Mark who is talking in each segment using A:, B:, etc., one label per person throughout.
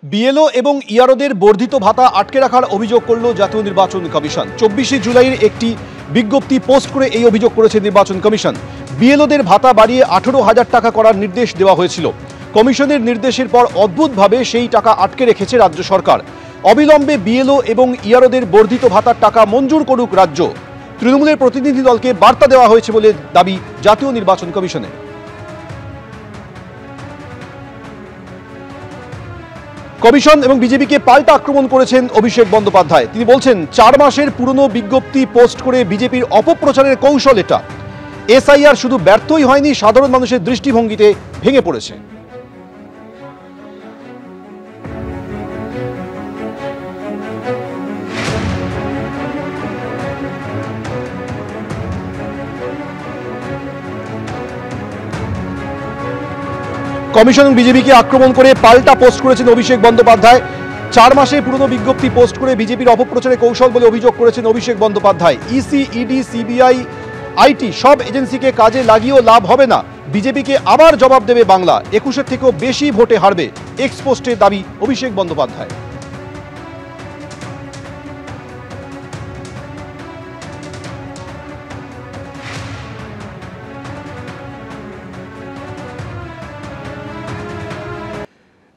A: BLO এবং ইআরওদের বর্ধিত ভাতা আটকে রাখার অভিযোগ করল জাতীয় নির্বাচন কমিশন। 24 জুলাইয়ের একটি বিজ্ঞপ্তি পোস্ট করে এই অভিযোগ করেছে নির্বাচন কমিশন। বিএলওদের ভাতা বাড়িয়ে 18,000 টাকা করার নির্দেশ দেওয়া হয়েছিল। কমিশনের নির্দেশের পর অদ্ভুতভাবে সেই টাকা আটকে রেখেছে রাজ্য সরকার। অবিলম্বে বিএলও এবং ইআরওদের বর্ধিত ভাতার টাকা মঞ্জুর করুক রাজ্য। তৃণমূলের প্রতিনিধি দলকে বার্তা দেওয়া হয়েছে বলে দাবি জাতীয় নির্বাচন কমিশনের। কমিশন এবং বিজেপিকে পাল্টা আক্রমণ করেছেন অভিষেক বন্দ্যোপাধ্যায়। তিনি বলছেন 4 মাসের পুরনো বিজ্ঞপ্তি পোস্ট করে বিজেপির অপপ্রচারের কৌশল এটা। এসআইআর শুধু ব্যর্থই হয়নি, সাধারণ মানুষের দৃষ্টিভঙ্গিতে ভেঙে পড়েছে। কমিশন বিজেপিকে আক্রমণ করে পাল্টা পোস্ট করেছেন অভিষেক বন্দ্যোপাধ্যায়। 4 মাসে পুরনো বিজ্ঞপ্তি পোস্ট করে বিজেপির অপপ্রচারের কৌশল বলে অভিযোগ করেছেন Abhishek Bandyopadhyay. EC, ED, CBI, IT সব এজেন্সিকে কাজে লাগিয়েও লাভ হবে না। বিজেপিকে আবার জবাব দেবে বাংলা। 21-এর থেকেও বেশি ভোটে হারবে, এক্সপোস্টে দাবি অভিষেক বন্দ্যোপাধ্যায়।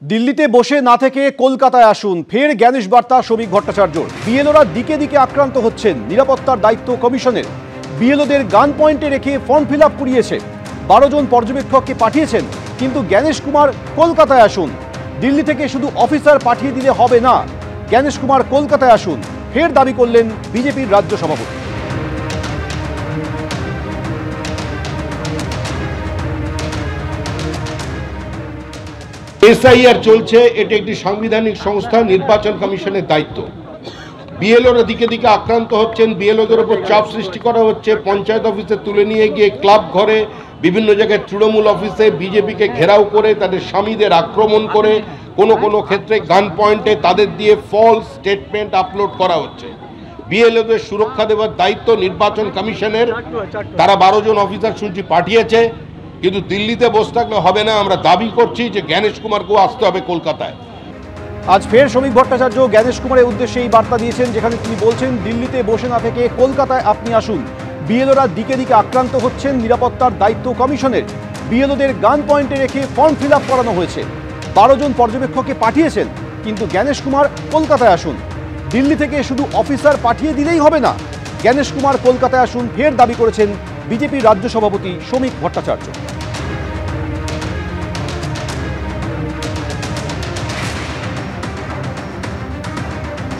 A: দিল্লিতে বসে না থেকে কলকাতায় আসুন, ফের জ্ঞানেশ বার্তা শ্রমিক ভট্টাচার্যর। বিএলওরা দিকে দিকে আক্রান্ত হচ্ছেন, নিরাপত্তার দায়িত্ব কমিশনের। বিএলওদের গান পয়েন্টে রেখে ফর্ম ফিল আপ করিয়েছে। 12 জন পর্যবেক্ষককে পাঠিয়েছেন, কিন্তু জ্ঞানেশ কুমার কলকাতায় আসুন। দিল্লি থেকে শুধু অফিসার পাঠিয়ে দিলে হবে না, জ্ঞানেশ কুমার কলকাতায় আসুন, ফের দাবি করলেন বিজেপির রাজ্য সভাপতি।
B: এসআইআর চলছে, এটা একটি সাংবিধানিক সংস্থা, নির্বাচন কমিশনের দায়িত্ব। বিএলওরা দিকে দিকে আক্রান্ত হচ্ছেন, বিএলওদের উপর চাপ সৃষ্টি করা হচ্ছে। পঞ্চায়েত অফিসে তুলে নিয়ে গিয়ে ক্লাব ঘরে, বিভিন্ন জায়গায় তৃণমূল অফিসে বিজেপিকে ঘেরাও করে তাদের স্বামীদের আক্রমণ করে, কোনো ক্ষেত্রে গান পয়েন্টে তাদের দিয়ে ফলস স্টেটমেন্ট আপলোড করা হচ্ছে। বিএলওদের সুরক্ষা দেওয়ার দায়িত্ব নির্বাচন কমিশনের। তারা 12 জন অফিসার শুনছি পাঠিয়েছে, কিন্তু দিল্লিতে বসে থাকলে হবে না। আমরা দাবি করছি যে জ্ঞানেশ কুমারকেও আসতে হবে কলকাতায়।
A: আজ ফের শ্রমিক ভট্টাচার্য জ্ঞানেশ কুমারের উদ্দেশ্যে এই বার্তা দিয়েছেন, যেখানে তিনি বলছেন দিল্লিতে বসে না থেকে কলকাতায় আপনি আসুন। বিএলওরা দিকে দিকে আক্রান্ত হচ্ছেন, নিরাপত্তার দায়িত্ব কমিশনের। বিএলওদের গান পয়েন্টে রেখে ফর্ম ফিল আপ করানো হয়েছে। 12 জন পর্যবেক্ষককে পাঠিয়েছেন, কিন্তু জ্ঞানেশ কুমার কলকাতায় আসুন। দিল্লি থেকে শুধু অফিসার পাঠিয়ে দিলেই হবে না, জ্ঞানেশ কুমার কলকাতায় আসুন, ফের দাবি করেছেন বিজেপির রাজ্য সভাপতি শ্রমিক ভট্টাচার্য।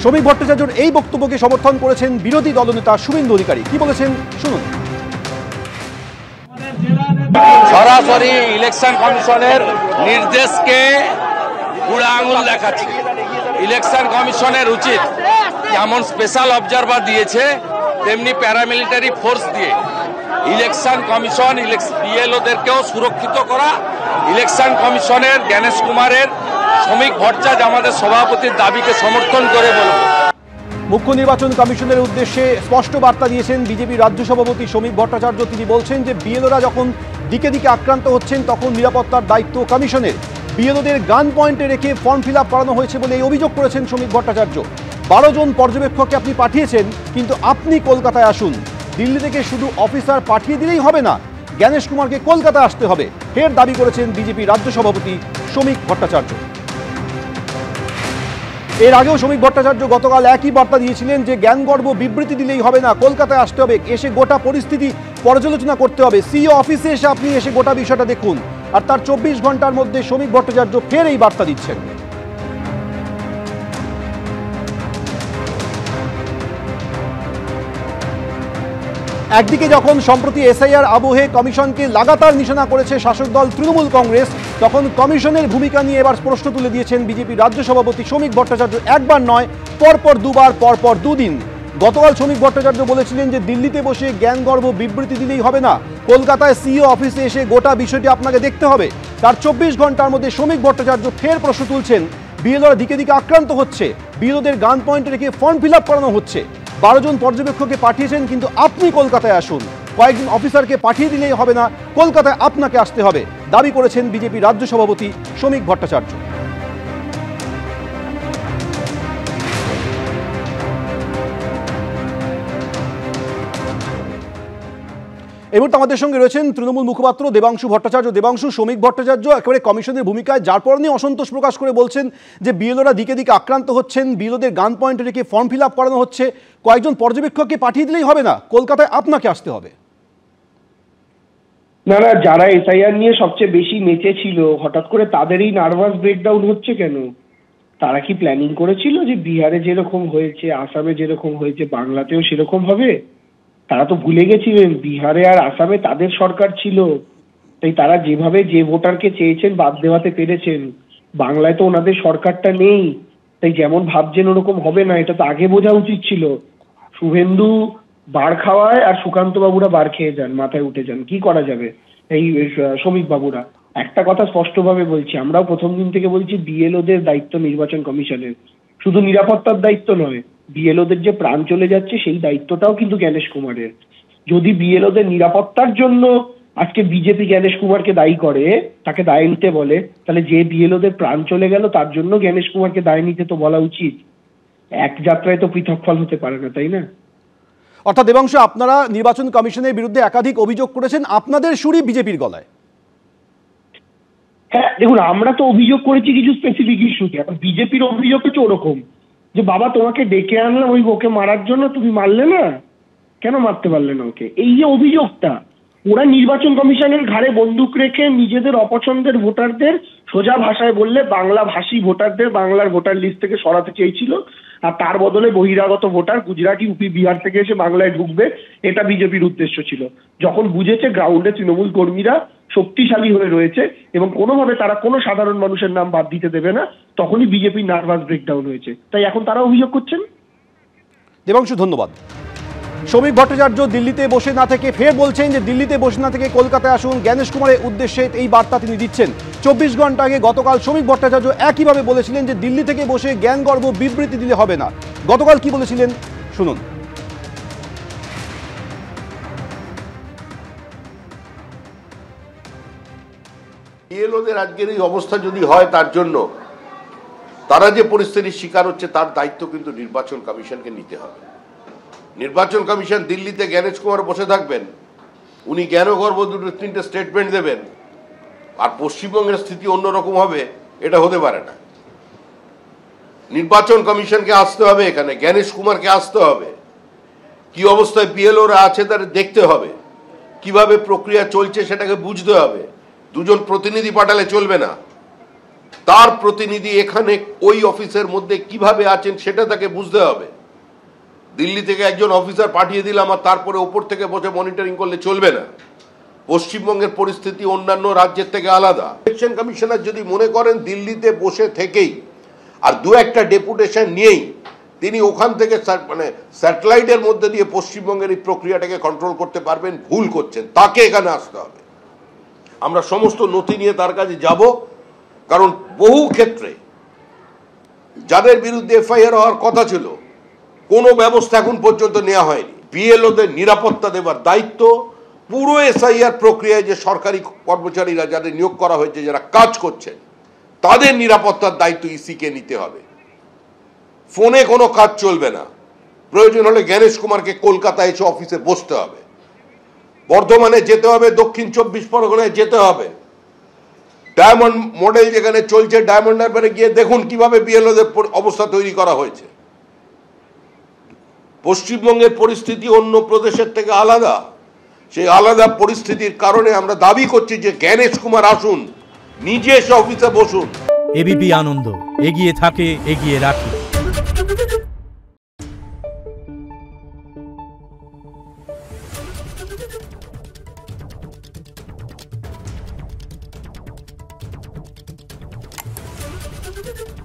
A: শ্রমিক ভট্টাচার্যর এই বক্তব্যকে সমর্থন করেছেন বিরোধী দলনেতা শুভেন্দু অধিকারী। কি বলেছেন শুনুন।
C: সরাসরি ইলেকশন কমিশনের নির্দেশকে বুড়া আঙুল দেখাচ্ছে। ইলেকশন কমিশনের উচিত যেমন স্পেশাল অবজারভার দিয়েছে, তেমনি প্যারামিলিটারি ফোর্স দিয়ে ইলেকশন কমিশন বিএলওদেরকেও সুরক্ষিত করা। ইলেকশন কমিশনের জ্ঞানেশ কুমারের, শ্রমিক ভট্টাচার্য আমাদের সভাপতির দাবিকে সমর্থন করে বলব।
A: মুখ্য নির্বাচন কমিশনের উদ্দেশ্যে স্পষ্ট বার্তা দিয়েছেন বিজেপি রাজ্য সভাপতি শ্রমিক ভট্টাচার্য। তিনি বলছেন যে বিএলওরা যখন দিকে দিকে আক্রান্ত হচ্ছেন, তখন নিরাপত্তার দায়িত্ব কমিশনের। বিএলওদের গান পয়েন্টে রেখে ফর্ম ফিল আপ করানো হয়েছে বলে এই অভিযোগ করেছেন শ্রমিক ভট্টাচার্য। 12 জন পর্যবেক্ষককে আপনি পাঠিয়েছেন, কিন্তু আপনি কলকাতায় আসুন। দিল্লি থেকে শুধু অফিসার পাঠিয়ে দিলেই হবে না, জ্ঞানেশ কুমারকে কলকাতায় আসতে হবে, ফের দাবি করেছেন বিজেপি রাজ্য সভাপতি শ্রমিক ভট্টাচার্য। এর আগেও শ্রমিক ভট্টাচার্য গতকাল একই বার্তা দিয়েছিলেন যে জ্ঞানগর্ভ বিবৃতি দিলেই হবে না, কলকাতায় আসতে হবে, এসে গোটা পরিস্থিতি পর্যালোচনা করতে হবে। সিইও অফিসে এসে আপনি এসে গোটা বিষয়টা দেখুন। আর তার 24 ঘন্টার মধ্যে শ্রমিক ভট্টাচার্য ফের এই বার্তা দিচ্ছেন। একদিকে যখন সম্প্রতি এসআইআর আবহে কমিশনকে লাগাতার নিশানা করেছে শাসক দল তৃণমূল কংগ্রেস, তখন কমিশনের ভূমিকা নিয়ে এবার প্রশ্ন তুলে দিয়েছেন বিজেপি রাজ্য সভাপতি শ্রমিক ভট্টাচার্য। একবার নয়, পরপর দুবার, পরপর দুদিন। গতকাল শ্রমিক ভট্টাচার্য বলেছিলেন যে দিল্লিতে বসে জ্ঞানগর্ভ বিবৃতি দিলেই হবে না, কলকাতায় সিইও অফিসে এসে গোটা বিষয়টি আপনাকে দেখতে হবে। তার 24 ঘন্টার মধ্যে শ্রমিক ভট্টাচার্য ফের প্রশ্ন তুলছেন, বিএলওরা দিকে দিকে আক্রান্ত হচ্ছে, বিএলওদের গান পয়েন্টে রেখে ফর্ম ফিল আপ করানো হচ্ছে। 12 জন পর্যবেক্ষককে পাঠিয়েছেন, কিন্তু আপনি কলকাতায় আসুন। কয়েকজন অফিসারকে পাঠিয়ে দিলেই হবে না, কলকাতায় আপনাকে আসতে হবে, দাবি করেছেন বিজেপি রাজ্য সভাপতি শ্রমিক ভট্টাচার্য। এই মুহূর্তে আমাদের সঙ্গে রয়েছেন তৃণমূল মুখপাত্র দেবাংশু ভট্টাচার্য। দেবাংশু, শ্রমিক ভট্টাচার্য একেবারে কমিশনের ভূমিকায় যার পর নিয়ে অসন্তোষ প্রকাশ করে বলছেন যে বিএলওরা দিকে দিকে আক্রান্ত হচ্ছেন, বিএলওদের গান পয়েন্টে রেখে ফর্ম ফিল আপ করানো হচ্ছে, কয়েকজন পর্যবেক্ষককে পাঠিয়ে দিলেই হবে না, কলকাতায় আপনাকে আসতে হবে।
D: না না, যারা এসআইআর নিয়ে সবচেয়ে বেশি মেচে ছিল হঠাৎ করে তাদেরই নার্ভাস ব্রেকডাউন হচ্ছে কেন? তারা কি প্ল্যানিং করেছিল যে বিহারে যেরকম হয়েছে, আসামে যেরকম হয়েছে, বাংলাতেও সেরকম হবে? তারা তো ভুলে গেছিলেন বিহারে আর আসামে তাদের সরকার ছিল, তাই তারা যেভাবে যে ভোটারকে চেয়েছেন বাদ দেওয়াতে পেরেছেন। বাংলায় তো ওনাদের সরকারটা নেই, তাই যেমন ভাবছেন ওরকম হবে না, এটা তো আগে বোঝা উচিত ছিল। শুভেন্দু বার খাওয়ায় আর সুকান্ত বাবুরা বার খেয়ে যান, মাথায় উঠে যান, কি করা যাবে? এই শ্রমিক বাবুরা একটা কথা স্পষ্টভাবে বলছি, আমরাও প্রথম দিন থেকে বলছি বিএলওদের দায়িত্ব নির্বাচন কমিশনের, শুধু নিরাপত্তার দায়িত্ব নয়, বিএলওদের যে প্রাণ চলে যাচ্ছে সেই দায়িত্বটাও কিন্তু জ্ঞানেশ কুমারের। যদি বিএলওদের নিরাপত্তার জন্য আজকে বিজেপি জ্ঞানেশ কুমারকে দায়ী করে, তাকে দায় নিতে বলে, তাহলে যে বিএলওদের প্রাণ চলে গেল তার জন্য জ্ঞানেশ কুমারকে দায় নিতে তো বলা উচিত। এক যাত্রায় তো পৃথক ফল হতে পারে না, তাই না?
A: অর্থাৎ দেবাংশু, আপনারা নির্বাচন কমিশনের বিরুদ্ধে একাধিক অভিযোগ করেছেন, আপনাদের সুরই বিজেপির গলায়।
D: হ্যাঁ দেখুন, আমরা তো অভিযোগ করেছি কিছু স্পেসিফিক ইস্যুতে, এখন বিজেপির অভিযোগ হচ্ছে ওরকম যে বাবা তোমাকে ডেকে আনলাম ওই ওকে মারার জন্য, তুমি মারলে না, কেন মারতে পারলে না ওকে? এই যে অভিযোগটা, ওরা নির্বাচন কমিশনের ঘাড়ে বন্দুক রেখে নিজেদের অপছন্দের ভোটারদের সোজা ভাষায় বললে বাংলা ভাষী ভোটারদের বাংলার ভোটার লিস্ট থেকে সরাতে চেয়েছিল, আর তার বদলে বহিরাগত ভোটার গুজরাটি, ইউপি, বিহার থেকে এসে বাংলায় ঢুকবে, এটা বিজেপির উদ্দেশ্য ছিল। যখন বুঝেছে গ্রাউন্ডে তৃণমূল কর্মীরা শক্তিশালী হয়ে রয়েছে এবং কোনোভাবে তারা কোনো সাধারণ মানুষের নাম বাদ দিতে দেবে না, তখনই বিজেপির নার্ভাস ব্রেকডাউন হয়েছে, তাই এখন তারা অভিযোগ করছেন।
A: দেবাংশু, ধন্যবাদ। শ্রমিক ভট্টাচার্য দিল্লিতে বসে না থেকে ফের বলছেন যে দিল্লিতে বসে না থেকে কলকাতায় আসুন, জ্ঞানেশ কুমারের উদ্দেশ্যে এই বার্তা তিনি দিচ্ছেন। 24 ঘন্টা আগে গতকাল শ্রমিক ভট্টাচার্য একইভাবে বলেছিলেন যে দিল্লি থেকে বসে জ্ঞানগর্ভ বিবৃতি দিলে হবে না। গতকাল কি বলেছিলেন শুনুন।
B: বিএলওদের আজকের এই অবস্থা যদি হয়, তার জন্য তারা যে পরিস্থিতির শিকার হচ্ছে তার দায়িত্ব কিন্তু নির্বাচন কমিশনকে নিতে হবে। নির্বাচন কমিশন দিল্লিতে জ্ঞানেশ কুমার বসে থাকবেন, উনি জ্ঞানগর্ভ 2-3টে স্টেটমেন্ট দেবেন, আর পশ্চিমবঙ্গের স্থিতি অন্যরকম হবে, এটা হতে পারে না। নির্বাচন কমিশনকে আসতে হবে, এখানে জ্ঞানেশ কুমারকে আসতে হবে, কি অবস্থায় বিএলওরা আছে তাদের দেখতে হবে, কিভাবে প্রক্রিয়া চলছে সেটাকে বুঝতে হবে। দুজন প্রতিনিধি পাঠালে চলবে না, তার প্রতিনিধি এখানে ওই অফিসের মধ্যে কিভাবে আছেন সেটা তাকে বুঝতে হবে। দিল্লি থেকে একজন অফিসার পাঠিয়ে দিলাম আর তারপরে ওপর থেকে বসে মনিটরিং করলে চলবে না। পশ্চিমবঙ্গের পরিস্থিতি অন্যান্য রাজ্যের থেকে আলাদা। ইলেকশন কমিশনার যদি মনে করেন দিল্লিতে বসে থেকেই আর দু একটা ডেপুটেশন নিয়েই তিনি ওখান থেকে মানে স্যাটেলাইটের মধ্যে দিয়ে পশ্চিমবঙ্গের এই প্রক্রিয়াটাকে কন্ট্রোল করতে পারবেন, ভুল করছেন। তাকে এখানে আসতে হবে, আমরা সমস্ত নথি নিয়ে তার কাছে যাব, কারণ বহু ক্ষেত্রে যাদের বিরুদ্ধে এফআইআর হওয়ার কথা ছিল কোনো ব্যবস্থা এখন পর্যন্ত নেওয়া হয়নি। বিএলওদের নিরাপত্তা দেওয়ার দায়িত্ব পুরো এসআইআর প্রক্রিয়ায় যে সরকারি কর্মচারীরা যাদের নিয়োগ করা হয়েছে, যারা কাজ করছেন, তাদের নিরাপত্তার দায়িত্ব ইসিকে নিতে হবে। ফোনে কোনো কাজ চলবে না, প্রয়োজন হলে জ্ঞানেশ কুমারকে কলকাতায় এসে অফিসে বসতে হবে, বর্ধমানে যেতে হবে, দক্ষিণ 24 পরগনায় যেতে হবে, ডায়মন্ড মডেল যেখানে চলছে ডায়মন্ড হারবারে গিয়ে দেখুন কিভাবে বিএলওদের অবস্থা তৈরি করা হয়েছে। পশ্চিমবঙ্গের পরিস্থিতি অন্য প্রদেশের থেকে আলাদা, সেই আলাদা পরিস্থিতির কারণে আমরা দাবি করছি যে জ্ঞানেশ কুমার আসুন, নিজে এসে অফিসে বসুন।
E: এবিপি আনন্দ, এগিয়ে থাকে, এগিয়ে রাখে।
F: Thank you.